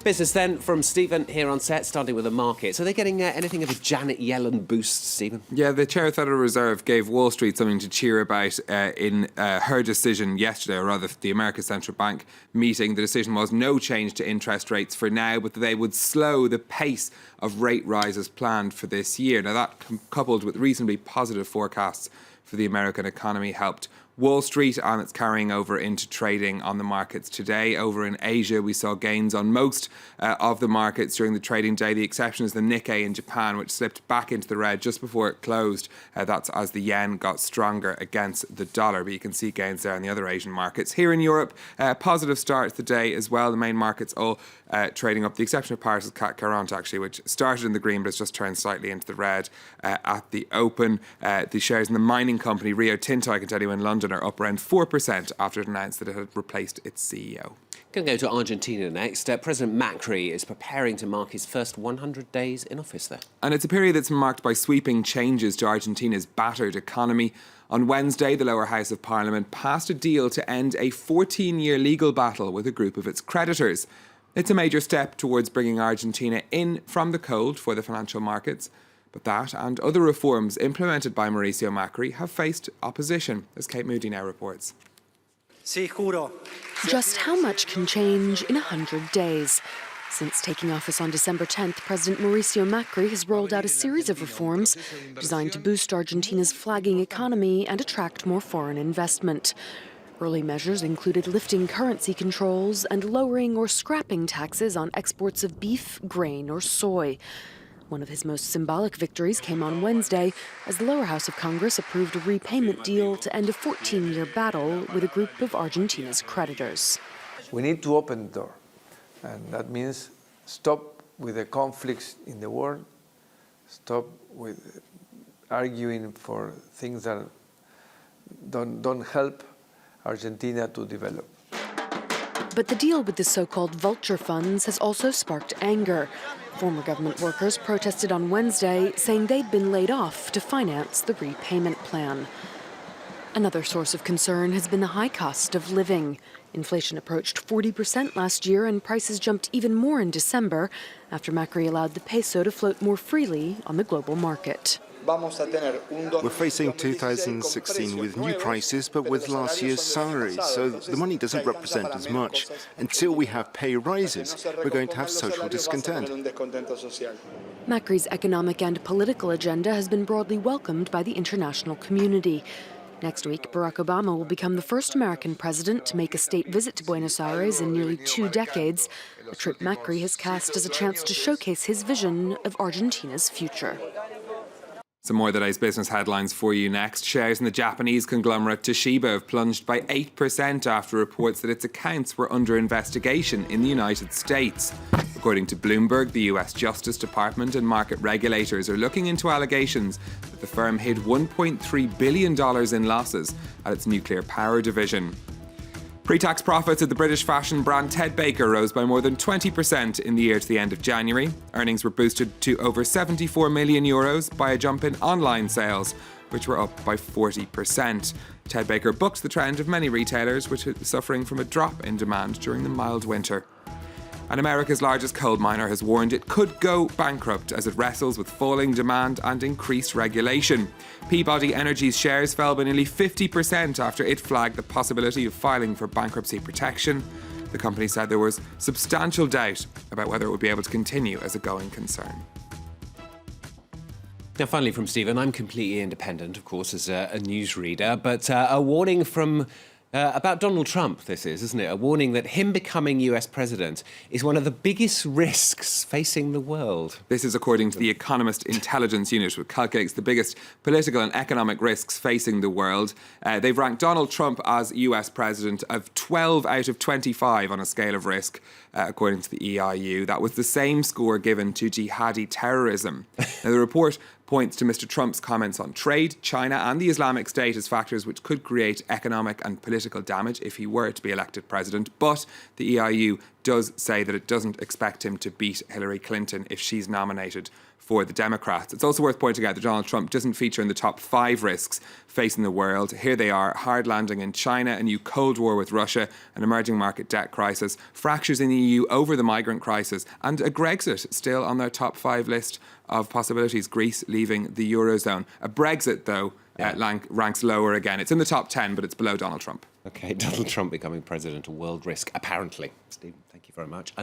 Business then from Stephen here on set, starting with the markets. Are they getting anything of a Janet Yellen boost, Stephen? Yeah, the Chair of the Federal Reserve gave Wall Street something to cheer about in her decision yesterday, or rather the American Central Bank meeting. The decision was no change to interest rates for now, but they would slow the pace of rate rises planned for this year. Now that, coupled with reasonably positive forecasts for the American economy, helped Wall Street, and it's carrying over into trading on the markets today. Over in Asia, we saw gains on most of the markets during the trading day. The exception is the Nikkei in Japan, which slipped back into the red just before it closed. That's as the yen got stronger against the dollar, but you can see gains there in the other Asian markets. Here in Europe, positive start to the day as well. The main markets all trading up, the exception of Paris' CAC 40, actually, which started in the green but has just turned slightly into the red at the open. The shares in the mining company Rio Tinto, I can tell you, in London are up around 4% after it announced that it had replaced its CEO. Going to go to Argentina next. President Macri is preparing to mark his first 100 days in office there. And it's a period that's marked by sweeping changes to Argentina's battered economy. On Wednesday, the lower house of parliament passed a deal to end a 14-year legal battle with a group of its creditors. It's a major step towards bringing Argentina in from the cold for the financial markets. But that and other reforms implemented by Mauricio Macri have faced opposition, as Kate Moody now reports. Just how much can change in 100 days? Since taking office on December 10th, President Mauricio Macri has rolled out a series of reforms designed to boost Argentina's flagging economy and attract more foreign investment. Early measures included lifting currency controls and lowering or scrapping taxes on exports of beef, grain, or soy. One of his most symbolic victories came on Wednesday as the lower house of Congress approved a repayment deal to end a 14-year battle with a group of Argentina's creditors. We need to open the door, and that means stop with the conflicts in the world, stop with arguing for things that don't help Argentina to develop. But the deal with the so-called vulture funds has also sparked anger. Former government workers protested on Wednesday, saying they'd been laid off to finance the repayment plan. Another source of concern has been the high cost of living. Inflation approached 40% last year, and prices jumped even more in December after Macri allowed the peso to float more freely on the global market. We're facing 2016 with new prices, but with last year's salaries, so the money doesn't represent as much. Until we have pay rises, we're going to have social discontent. Macri's economic and political agenda has been broadly welcomed by the international community. Next week, Barack Obama will become the first American president to make a state visit to Buenos Aires in nearly 2 decades, a trip Macri has cast as a chance to showcase his vision of Argentina's future. Some more of the day's business headlines for you next. Shares in the Japanese conglomerate Toshiba have plunged by 8% after reports that its accounts were under investigation in the United States. According to Bloomberg, the US Justice Department and market regulators are looking into allegations that the firm hid $1.3 billion in losses at its nuclear power division. Pre-tax profits at the British fashion brand Ted Baker rose by more than 20% in the year to the end of January. Earnings were boosted to over €74 million by a jump in online sales, which were up by 40%. Ted Baker bucked the trend of many retailers, which are suffering from a drop in demand during the mild winter. And America's largest coal miner has warned it could go bankrupt as it wrestles with falling demand and increased regulation. Peabody Energy's shares fell by nearly 50% after it flagged the possibility of filing for bankruptcy protection. The company said there was substantial doubt about whether it would be able to continue as a going concern. Now, finally from Stephen, I'm completely independent, of course, as a newsreader, but a warning from about Donald Trump, this is, isn't it? A warning that him becoming US president is one of the biggest risks facing the world. This is according to the Economist Intelligence Unit, which calculates the biggest political and economic risks facing the world. They've ranked Donald Trump as US president of 12 out of 25 on a scale of risk, according to the EIU. That was the same score given to jihadi terrorism. Now, the report points to Mr. Trump's comments on trade, China and the Islamic State as factors which could create economic and political damage if he were to be elected president. But the EIU does say that it doesn't expect him to beat Hillary Clinton if she's nominated for the Democrats. It's also worth pointing out that Donald Trump doesn't feature in the top 5 risks facing the world. Here they are: hard landing in China, a new Cold War with Russia, an emerging market debt crisis, fractures in the EU over the migrant crisis, and a Grexit still on their top 5 list of possibilities, Greece leaving the Eurozone. A Brexit, though, ranks lower again. It's in the top 10, but it's below Donald Trump. OK, Donald Trump becoming president, a world risk, apparently. Stephen, thank you very much.